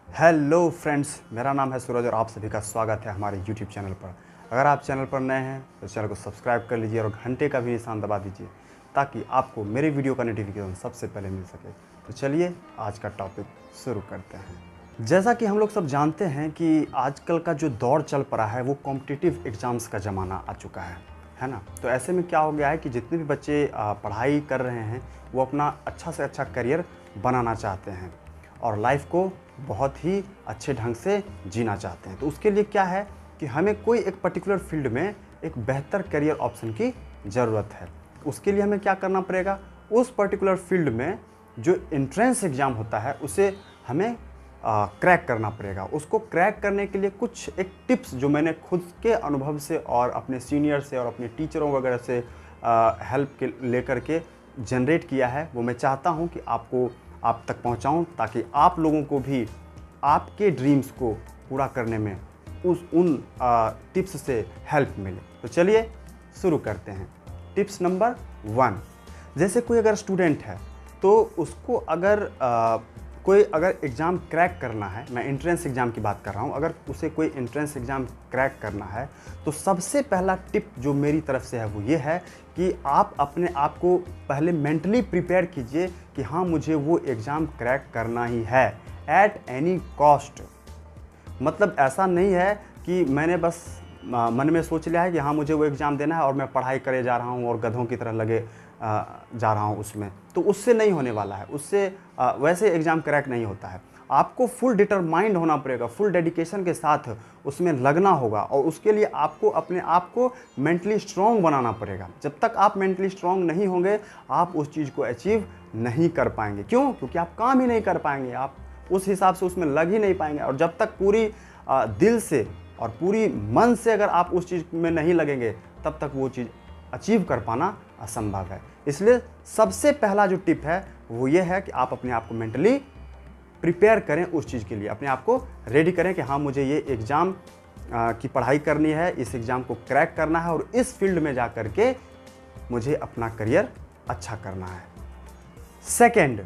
Hello friends, मेरा नाम है सूरज और आप सभी का स्वागत है हमारे यूट्यूब चैनल पर। अगर आप चैनल पर नए हैं तो चैनल को सब्सक्राइब कर लीजिए और घंटे का भी निशान दबा दीजिए ताकि आपको मेरे वीडियो का नोटिफिकेशन सबसे पहले मिल सके। तो चलिए आज का टॉपिक शुरू करते हैं। जैसा कि हम लोग सब जानते हैं कि आजकल का जो दौर चल पड़ा है वो कॉम्पिटिटिव एग्ज़ाम्स का ज़माना आ चुका है ना। तो ऐसे में क्या हो गया है कि जितने भी बच्चे पढ़ाई कर रहे हैं वो अपना अच्छा से अच्छा करियर बनाना चाहते हैं और लाइफ को बहुत ही अच्छे ढंग से जीना चाहते हैं। तो उसके लिए क्या है कि हमें कोई एक पर्टिकुलर फील्ड में एक बेहतर करियर ऑप्शन की ज़रूरत है। उसके लिए हमें क्या करना पड़ेगा, उस पर्टिकुलर फील्ड में जो एंट्रेंस एग्ज़ाम होता है उसे हमें क्रैक करना पड़ेगा। उसको क्रैक करने के लिए कुछ एक टिप्स जो मैंने खुद के अनुभव से और अपने सीनियर से और अपने टीचरों वगैरह से हेल्प के लेकर के जनरेट किया है, वो मैं चाहता हूँ कि आप तक पहुंचाऊं ताकि आप लोगों को भी आपके ड्रीम्स को पूरा करने में उन टिप्स से हेल्प मिले। तो चलिए शुरू करते हैं। टिप्स नंबर 1, जैसे कोई अगर स्टूडेंट है तो उसको अगर एग्ज़ाम क्रैक करना है, मैं एंट्रेंस एग्ज़ाम की बात कर रहा हूँ, अगर उसे कोई एंट्रेंस एग्ज़ाम क्रैक करना है तो सबसे पहला टिप जो मेरी तरफ से है वो ये है कि आप अपने आप को पहले मेंटली प्रिपेयर कीजिए कि हाँ, मुझे वो एग्ज़ाम क्रैक करना ही है एट एनी कॉस्ट। मतलब ऐसा नहीं है कि मैंने बस मन में सोच लिया है कि हाँ, मुझे वो एग्ज़ाम देना है और मैं पढ़ाई करे जा रहा हूँ और गधों की तरह लगे जा रहा हूँ उसमें, तो उससे नहीं होने वाला है। उससे वैसे एग्ज़ाम क्रैक नहीं होता है। आपको फुल डिटरमाइंड होना पड़ेगा, फुल डेडिकेशन के साथ उसमें लगना होगा और उसके लिए आपको अपने आप को मेंटली स्ट्रॉन्ग बनाना पड़ेगा। जब तक आप मेंटली स्ट्रॉन्ग नहीं होंगे आप उस चीज़ को अचीव नहीं कर पाएंगे। क्यों? क्योंकि आप काम ही नहीं कर पाएंगे, आप उस हिसाब से उसमें लग ही नहीं पाएंगे। और जब तक पूरी दिल से और पूरी मन से अगर आप उस चीज़ में नहीं लगेंगे तब तक वो चीज़ अचीव कर पाना असंभव है। इसलिए सबसे पहला जो टिप है वो ये है कि आप अपने आप को मेंटली प्रिपेयर करें उस चीज़ के लिए, अपने आप को रेडी करें कि हाँ, मुझे ये एग्ज़ाम की पढ़ाई करनी है, इस एग्ज़ाम को क्रैक करना है और इस फील्ड में जा कर के मुझे अपना करियर अच्छा करना है। सेकेंड,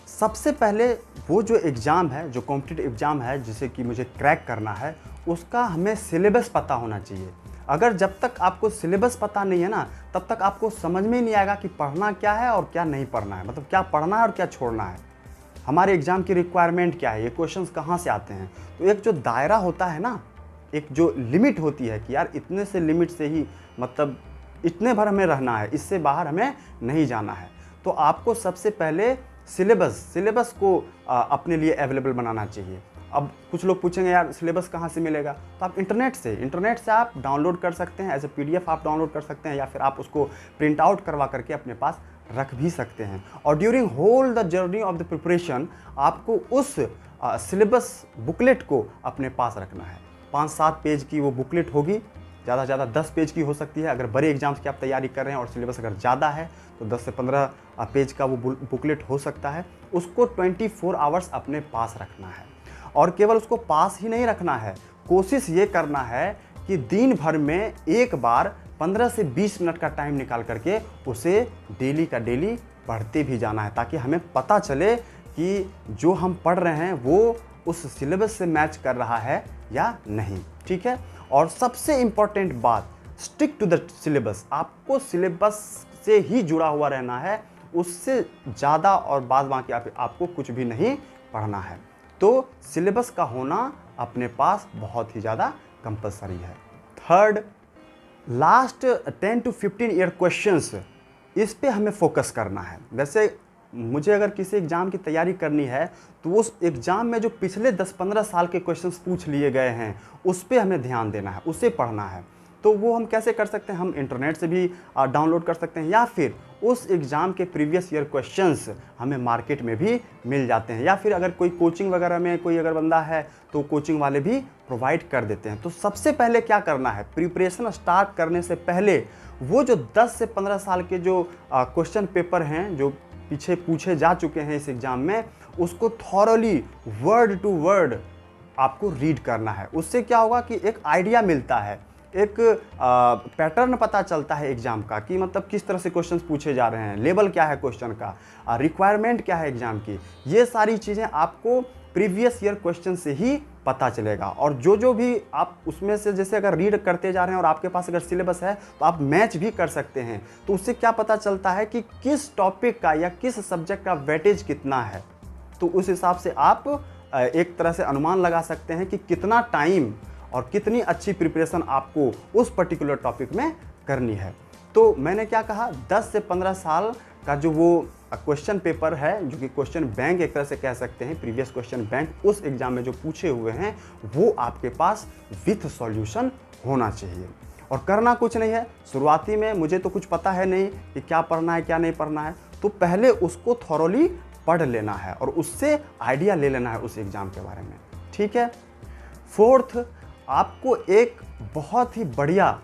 सबसे पहले वो जो एग्ज़ाम है, जो कॉम्पिटिटिव एग्ज़ाम है जिसे कि मुझे क्रैक करना है, उसका हमें सिलेबस पता होना चाहिए। अगर जब तक आपको सिलेबस पता नहीं है ना, तब तक आपको समझ में ही नहीं आएगा कि पढ़ना क्या है और क्या नहीं पढ़ना है, मतलब क्या पढ़ना है और क्या छोड़ना है। हमारे एग्ज़ाम की रिक्वायरमेंट क्या है, ये क्वेश्चंस कहाँ से आते हैं। तो एक जो दायरा होता है ना, एक जो लिमिट होती है कि यार इतने से लिमिट से ही, मतलब इतने भर हमें रहना है, इससे बाहर हमें नहीं जाना है। तो आपको सबसे पहले सिलेबस को अपने लिए अवेलेबल बनाना चाहिए। अब कुछ लोग पूछेंगे यार सिलेबस कहाँ से मिलेगा, तो आप इंटरनेट से आप डाउनलोड कर सकते हैं, एज ए PDF आप डाउनलोड कर सकते हैं या फिर आप उसको प्रिंट आउट करवा करके अपने पास रख भी सकते हैं। और during whole the journey of the preparation आपको उस सिलेबस बुकलेट को अपने पास रखना है। 5-7 पेज की वो बुकलेट होगी, ज़्यादा से ज़्यादा 10 पेज की हो सकती है। अगर बड़े एग्जाम्स की आप तैयारी कर रहे हैं और सिलेबस अगर ज़्यादा है तो 10 से 15 पेज का वो बुकलेट हो सकता है। उसको 24 आवर्स अपने पास रखना है और केवल उसको पास ही नहीं रखना है, कोशिश ये करना है कि दिन भर में एक बार 15 से 20 मिनट का टाइम निकाल करके उसे डेली का डेली पढ़ते भी जाना है, ताकि हमें पता चले कि जो हम पढ़ रहे हैं वो उस सिलेबस से मैच कर रहा है या नहीं। ठीक है। और सबसे इम्पॉर्टेंट बात, स्टिक टू द सिलेबस। आपको सिलेबस से ही जुड़ा हुआ रहना है, उससे ज़्यादा और बाद बाकी आपको कुछ भी नहीं पढ़ना है। तो सिलेबस का होना अपने पास बहुत ही ज़्यादा कंपलसरी है। Third, last 10 to 15 year questions, इस पे हमें फोकस करना है। वैसे मुझे अगर किसी एग्ज़ाम की तैयारी करनी है तो उस एग्ज़ाम में जो पिछले 10-15 साल के क्वेश्चंस पूछ लिए गए हैं उस पे हमें ध्यान देना है, उसे पढ़ना है। तो वो हम कैसे कर सकते हैं, हम इंटरनेट से भी डाउनलोड कर सकते हैं या फिर उस एग्ज़ाम के प्रीवियस ईयर क्वेश्चंस हमें मार्केट में भी मिल जाते हैं, या फिर अगर कोई कोचिंग वगैरह में कोई अगर बंदा है तो कोचिंग वाले भी प्रोवाइड कर देते हैं। तो सबसे पहले क्या करना है, प्रिपरेशन स्टार्ट करने से पहले वो जो 10 से 15 साल के जो क्वेश्चन पेपर हैं जो पीछे पूछे जा चुके हैं इस एग्ज़ाम में, उसको थॉरली वर्ड टू वर्ड आपको रीड करना है। उससे क्या होगा कि एक आइडिया मिलता है, एक पैटर्न पता चलता है एग्ज़ाम का कि मतलब किस तरह से क्वेश्चंस पूछे जा रहे हैं, लेवल क्या है क्वेश्चन का, रिक्वायरमेंट क्या है एग्ज़ाम की। ये सारी चीज़ें आपको प्रीवियस ईयर क्वेश्चन से ही पता चलेगा। और जो भी आप उसमें से जैसे अगर रीड करते जा रहे हैं और आपके पास अगर सिलेबस है तो आप मैच भी कर सकते हैं। तो उससे क्या पता चलता है कि किस टॉपिक का या किस सब्जेक्ट का वेटेज कितना है। तो उस हिसाब से आप एक तरह से अनुमान लगा सकते हैं कि कितना टाइम और कितनी अच्छी प्रिपरेशन आपको उस पर्टिकुलर टॉपिक में करनी है। तो मैंने क्या कहा, 10 से 15 साल का जो वो क्वेश्चन पेपर है, जो कि क्वेश्चन बैंक एक तरह से कह सकते हैं, प्रीवियस क्वेश्चन बैंक, उस एग्जाम में जो पूछे हुए हैं वो आपके पास विथ सॉल्यूशन होना चाहिए। और करना कुछ नहीं है, शुरुआती में मुझे तो कुछ पता है नहीं कि क्या पढ़ना है क्या नहीं पढ़ना है, तो पहले उसको थॉरोली पढ़ लेना है और उससे आइडिया ले लेना है उस एग्ज़ाम के बारे में, ठीक है। फोर्थ, आपको एक बहुत ही बढ़िया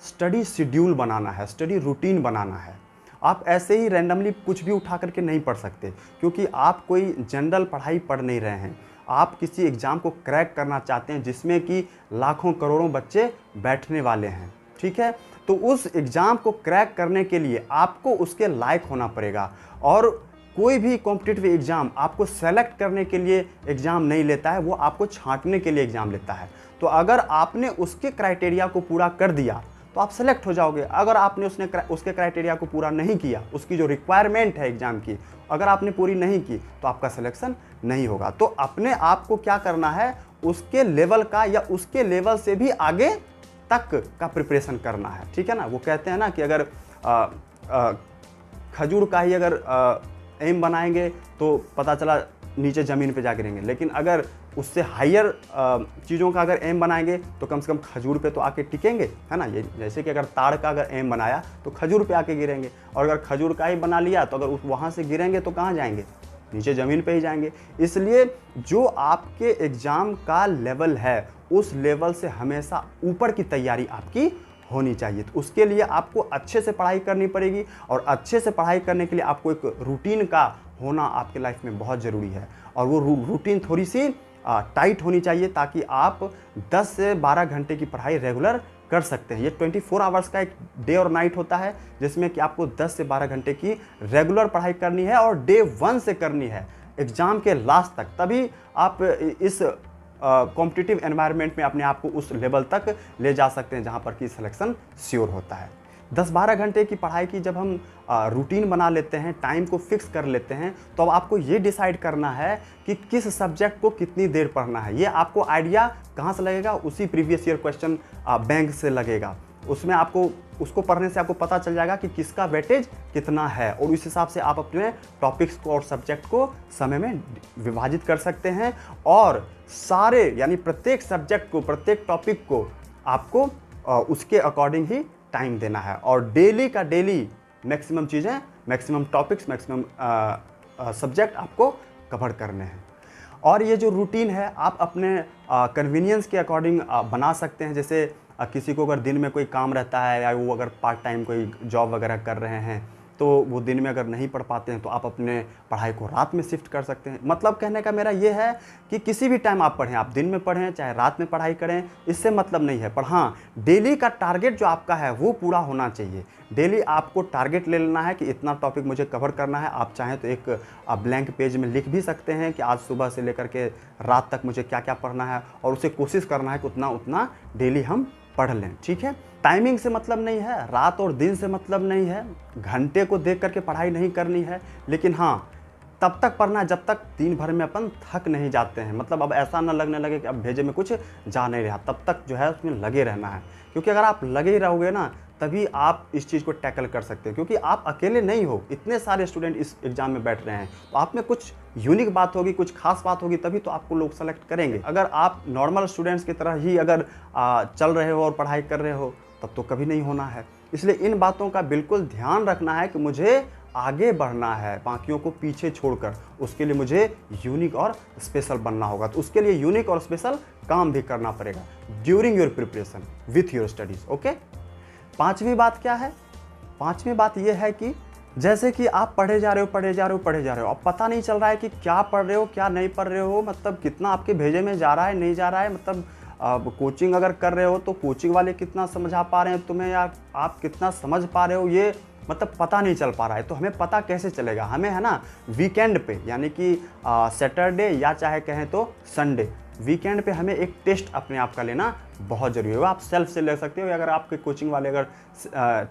स्टडी शेड्यूल बनाना है, स्टडी रूटीन बनाना है। आप ऐसे ही रैंडमली कुछ भी उठा करके नहीं पढ़ सकते, क्योंकि आप कोई जनरल पढ़ाई पढ़ नहीं रहे हैं। आप किसी एग्ज़ाम को क्रैक करना चाहते हैं जिसमें कि लाखों करोड़ों बच्चे बैठने वाले हैं, ठीक है। तो उस एग्ज़ाम को क्रैक करने के लिए आपको उसके लायक होना पड़ेगा। और कोई भी कॉम्पिटिटिव एग्ज़ाम आपको सेलेक्ट करने के लिए एग्ज़ाम नहीं लेता है, वो आपको छांटने के लिए एग्ज़ाम लेता है। तो अगर आपने उसके क्राइटेरिया को पूरा कर दिया तो आप सेलेक्ट हो जाओगे। अगर आपने उसके क्राइटेरिया को पूरा नहीं किया, उसकी जो रिक्वायरमेंट है एग्ज़ाम की अगर आपने पूरी नहीं की, तो आपका सिलेक्शन नहीं होगा। तो अपने आप को क्या करना है, उसके लेवल का या उसके लेवल से भी आगे तक का प्रिपरेशन करना है, ठीक है ना। वो कहते हैं ना कि अगर खजूर का ही अगर एम बनाएंगे तो पता चला नीचे ज़मीन पे जा गिरेंगे, लेकिन अगर उससे हायर चीज़ों का अगर एम बनाएंगे तो कम से कम खजूर पे तो आके टिकेंगे, है ना। ये जैसे कि अगर ताड़ का अगर एम बनाया तो खजूर पे आके गिरेंगे, और अगर खजूर का ही बना लिया तो अगर वहाँ से गिरेंगे तो कहाँ जाएंगे, नीचे ज़मीन पे ही जाएंगे। इसलिए जो आपके एग्ज़ाम का लेवल है उस लेवल से हमेशा ऊपर की तैयारी आपकी होनी चाहिए। तो उसके लिए आपको अच्छे से पढ़ाई करनी पड़ेगी, और अच्छे से पढ़ाई करने के लिए आपको एक रूटीन का होना आपके लाइफ में बहुत ज़रूरी है। और वो रूटीन थोड़ी सी टाइट होनी चाहिए, ताकि आप 10 से 12 घंटे की पढ़ाई रेगुलर कर सकते हैं। ये 24 आवर्स का एक डे और नाइट होता है, जिसमें कि आपको 10 से 12 घंटे की रेगुलर पढ़ाई करनी है, और डे 1 से करनी है एग्ज़ाम के लास्ट तक। तभी आप इस कॉम्पिटिटिव एनवायरनमेंट में अपने आप को उस लेवल तक ले जा सकते हैं जहाँ पर कि सिलेक्शन श्योर होता है। 10-12 घंटे की पढ़ाई की जब हम रूटीन बना लेते हैं, टाइम को फिक्स कर लेते हैं, तो अब आपको ये डिसाइड करना है कि किस सब्जेक्ट को कितनी देर पढ़ना है। ये आपको आइडिया कहाँ से लगेगा, उसी प्रीवियस ईयर क्वेश्चन बैंक से लगेगा। उसमें आपको उसको पढ़ने से आपको पता चल जाएगा कि किसका वेटेज कितना है, और उस हिसाब से आप अपने टॉपिक्स को और सब्जेक्ट को समय में विभाजित कर सकते हैं। और सारे यानी प्रत्येक सब्जेक्ट को, प्रत्येक टॉपिक को आपको उसके अकॉर्डिंग ही टाइम देना है, और डेली का डेली मैक्सिमम चीज़ें, मैक्सिमम टॉपिक्स, मैक्सिमम सब्जेक्ट आपको कवर करने हैं। और ये जो रूटीन है आप अपने कन्वीनियंस के अकॉर्डिंग बना सकते हैं। जैसे किसी को अगर दिन में कोई काम रहता है, या वो अगर पार्ट टाइम कोई जॉब वगैरह कर रहे हैं, तो वो दिन में अगर नहीं पढ़ पाते हैं तो आप अपने पढ़ाई को रात में शिफ्ट कर सकते हैं। मतलब कहने का मेरा ये है कि किसी भी टाइम आप पढ़ें, आप दिन में पढ़ें चाहे रात में पढ़ाई करें, इससे मतलब नहीं है। पर हाँ, डेली का टारगेट जो आपका है वो पूरा होना चाहिए। डेली आपको टारगेट ले लेना है कि इतना टॉपिक मुझे कवर करना है। आप चाहें तो एक ब्लैंक पेज में लिख भी सकते हैं कि आज सुबह से लेकर के रात तक मुझे क्या क्या पढ़ना है, और उसे कोशिश करना है कि उतना डेली हम पढ़ लें, ठीक है। टाइमिंग से मतलब नहीं है, रात और दिन से मतलब नहीं है, घंटे को देख करके पढ़ाई नहीं करनी है, लेकिन हाँ तब तक पढ़ना है जब तक दिन भर में अपन थक नहीं जाते हैं। मतलब अब ऐसा ना लगने लगे कि अब भेजे में कुछ जा नहीं रहा, तब तक जो है उसमें लगे रहना है। क्योंकि अगर आप लगे ही रहोगे ना, तभी आप इस चीज़ को टैकल कर सकते हैं। क्योंकि आप अकेले नहीं हो, इतने सारे स्टूडेंट इस एग्ज़ाम में बैठ रहे हैं, तो आप में कुछ यूनिक बात होगी, कुछ खास बात होगी, तभी तो आपको लोग सेलेक्ट करेंगे। अगर आप नॉर्मल स्टूडेंट्स की तरह ही अगर चल रहे हो और पढ़ाई कर रहे हो, तब तो कभी नहीं होना है। इसलिए इन बातों का बिल्कुल ध्यान रखना है कि मुझे आगे बढ़ना है, बाकियों को पीछे छोड़कर। उसके लिए मुझे यूनिक और स्पेशल बनना होगा। तो उसके लिए यूनिक और स्पेशल काम भी करना पड़ेगा during your preparation with your studies. Okay, पांचवी बात क्या है? पांचवी बात यह है कि जैसे कि आप पढ़े जा रहे हो, अब पता नहीं चल रहा है कि क्या पढ़ रहे हो क्या नहीं पढ़ रहे हो, मतलब कितना आपके भेजे में जा रहा है नहीं जा रहा है। मतलब कोचिंग अगर कर रहे हो तो कोचिंग वाले कितना समझा पा रहे हैं तुम्हें, या आप कितना समझ पा रहे हो, ये मतलब पता नहीं चल पा रहा है, तो हमें पता कैसे चलेगा? हमें है ना वीकेंड पे, यानी कि सैटरडे या चाहे कहें तो संडे, वीकेंड पे हमें एक टेस्ट अपने आप का लेना बहुत ज़रूरी है। आप सेल्फ से ले सकते हो, या अगर आपके कोचिंग वाले अगर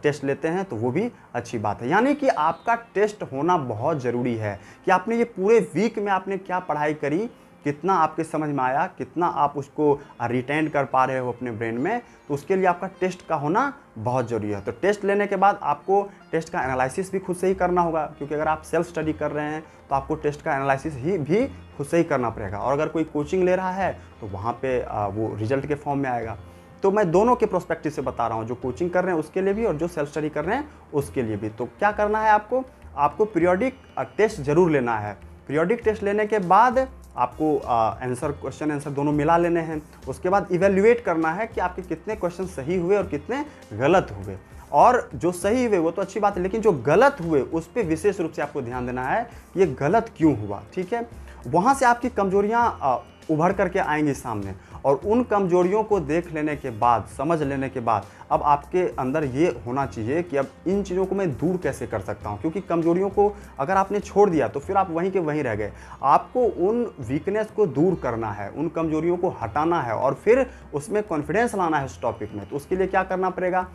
टेस्ट लेते हैं तो वो भी अच्छी बात है। यानी कि आपका टेस्ट होना बहुत ज़रूरी है कि आपने ये पूरे वीक में आपने क्या पढ़ाई करी, कितना आपके समझ में आया, कितना आप उसको रिटेन कर पा रहे हो अपने ब्रेन में, तो उसके लिए आपका टेस्ट का होना बहुत ज़रूरी है। तो टेस्ट लेने के बाद आपको टेस्ट का एनालिसिस भी खुद से ही करना होगा, क्योंकि अगर आप सेल्फ स्टडी कर रहे हैं तो आपको टेस्ट का एनालिसिस भी खुद से ही करना पड़ेगा। और अगर कोई कोचिंग ले रहा है तो वहाँ पे वो रिजल्ट के फॉर्म में आएगा। तो मैं दोनों के प्रोस्पेक्टिव से बता रहा हूँ, जो कोचिंग कर रहे हैं उसके लिए भी और जो सेल्फ स्टडी कर रहे हैं उसके लिए भी। तो क्या करना है आपको पीरियोडिक टेस्ट जरूर लेना है। पीरियोडिक टेस्ट लेने के बाद आपको क्वेश्चन आंसर दोनों मिला लेने हैं। उसके बाद इवेल्युएट करना है कि आपके कितने क्वेश्चन सही हुए और कितने गलत हुए। और जो सही हुए वो तो अच्छी बात है, लेकिन जो गलत हुए उस पर विशेष रूप से आपको ध्यान देना है, ये गलत क्यों हुआ, ठीक है। वहाँ से आपकी कमजोरियाँ उभर करके आएंगी सामने, और उन कमजोरियों को देख लेने के बाद, समझ लेने के बाद, अब आपके अंदर ये होना चाहिए कि अब इन चीज़ों को मैं दूर कैसे कर सकता हूँ। क्योंकि कमजोरियों को अगर आपने छोड़ दिया तो फिर आप वहीं के वहीं रह गए। आपको उन वीकनेस को दूर करना है, उन कमजोरियों को हटाना है और फिर उसमें कॉन्फिडेंस लाना है उस टॉपिक में। तो उसके लिए क्या करना पड़ेगा,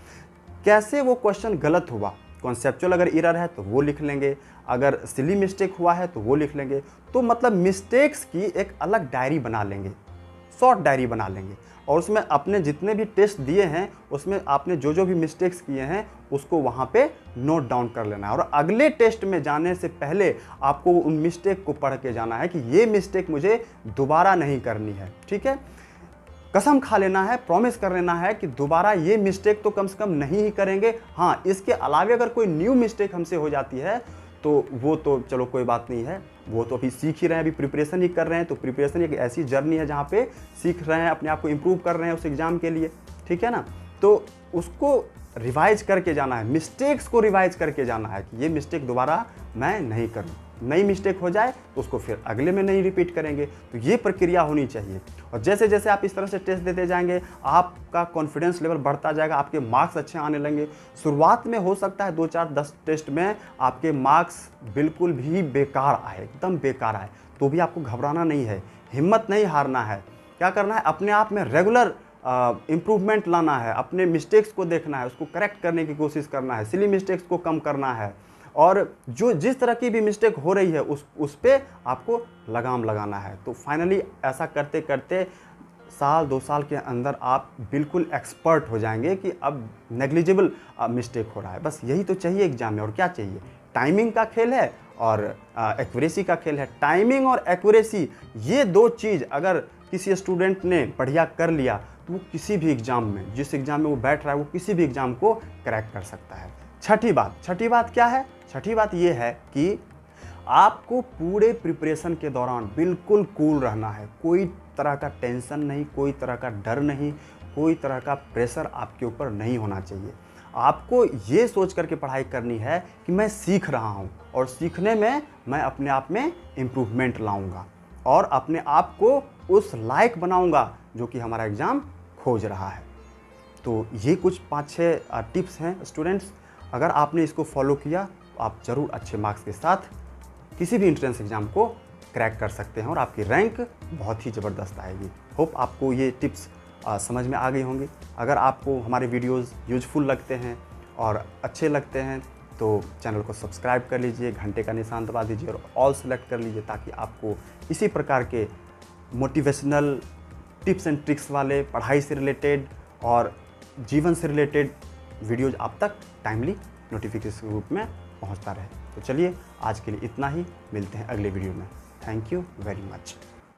कैसे वो क्वेश्चन गलत हुआ, कॉन्सेप्चुअल अगर एरर है तो वो लिख लेंगे, अगर सिली मिस्टेक हुआ है तो वो लिख लेंगे। तो मतलब मिस्टेक्स की एक अलग डायरी बना लेंगे, शॉर्ट डायरी बना लेंगे, और उसमें अपने जितने भी टेस्ट दिए हैं उसमें आपने जो भी मिस्टेक्स किए हैं उसको वहाँ पे नोट डाउन कर लेना है। और अगले टेस्ट में जाने से पहले आपको उन मिस्टेक को पढ़ के जाना है कि ये मिस्टेक मुझे दोबारा नहीं करनी है, ठीक है। कसम खा लेना है, प्रॉमिस कर लेना है कि दोबारा ये मिस्टेक तो कम से कम नहीं ही करेंगे। हाँ, इसके अलावा अगर कोई न्यू मिस्टेक हमसे हो जाती है तो वो तो चलो कोई बात नहीं है, वो तो अभी सीख ही रहे हैं, अभी प्रिपरेशन ही कर रहे हैं। तो प्रिपरेशन एक ऐसी जर्नी है जहाँ पे सीख रहे हैं, अपने आप को इम्प्रूव कर रहे हैं उस एग्ज़ाम के लिए, ठीक है ना। तो उसको रिवाइज करके जाना है, मिस्टेक्स को रिवाइज करके जाना है कि ये मिस्टेक दोबारा मैं नहीं करूँ। नई मिस्टेक हो जाए तो उसको फिर अगले में नहीं रिपीट करेंगे। तो ये प्रक्रिया होनी चाहिए। और जैसे जैसे आप इस तरह से टेस्ट देते जाएंगे आपका कॉन्फिडेंस लेवल बढ़ता जाएगा, आपके मार्क्स अच्छे आने लगेंगे। शुरुआत में हो सकता है 2, 4, 10 टेस्ट में आपके मार्क्स बिल्कुल भी बेकार आए, एकदम बेकार आए, तो भी आपको घबराना नहीं है, हिम्मत नहीं हारना है। क्या करना है, अपने आप में रेगुलर इम्प्रूवमेंट लाना है, अपने मिस्टेक्स को देखना है, उसको करेक्ट करने की कोशिश करना है, सिली मिस्टेक्स को कम करना है, और जो जिस तरह की भी मिस्टेक हो रही है उस पे आपको लगाम लगाना है। तो फाइनली ऐसा करते करते साल 2 साल के अंदर आप बिल्कुल एक्सपर्ट हो जाएंगे कि अब नेग्लिजिबल मिस्टेक हो रहा है। बस यही तो चाहिए एग्जाम में, और क्या चाहिए, टाइमिंग का खेल है और एक्यूरेसी का खेल है। टाइमिंग और एक्यूरेसी, ये 2 चीज़ अगर किसी स्टूडेंट ने बढ़िया कर लिया तो वो किसी भी एग्ज़ाम में, जिस एग्ज़ाम में वो बैठ रहा है, वो किसी भी एग्ज़ाम को क्रैक कर सकता है। छठी बात क्या है, छठी बात ये है कि आपको पूरे प्रिपरेशन के दौरान बिल्कुल कूल रहना है। कोई तरह का टेंशन नहीं, कोई तरह का डर नहीं, कोई तरह का प्रेशर आपके ऊपर नहीं होना चाहिए। आपको ये सोच करके पढ़ाई करनी है कि मैं सीख रहा हूँ और सीखने में मैं अपने आप में इम्प्रूवमेंट लाऊंगा और अपने आप को उस लायक बनाऊंगा जो कि हमारा एग्ज़ाम खोज रहा है। तो ये कुछ 5-6 टिप्स हैं स्टूडेंट्स। अगर आपने इसको फॉलो किया तो आप ज़रूर अच्छे मार्क्स के साथ किसी भी एंट्रेंस एग्ज़ाम को क्रैक कर सकते हैं और आपकी रैंक बहुत ही ज़बरदस्त आएगी। होप आपको ये टिप्स समझ में आ गई होंगी। अगर आपको हमारे वीडियोस यूजफुल लगते हैं और अच्छे लगते हैं तो चैनल को सब्सक्राइब कर लीजिए, घंटे का निशान दबा दीजिए और ऑल सेलेक्ट कर लीजिए, ताकि आपको इसी प्रकार के मोटिवेशनल टिप्स एंड ट्रिक्स वाले, पढ़ाई से रिलेटेड और जीवन से रिलेटेड वीडियोज़ आप तक टाइमली नोटिफिकेशन के रूप में पहुंचता रहे। तो चलिए आज के लिए इतना ही, मिलते हैं अगले वीडियो में। Thank you very much.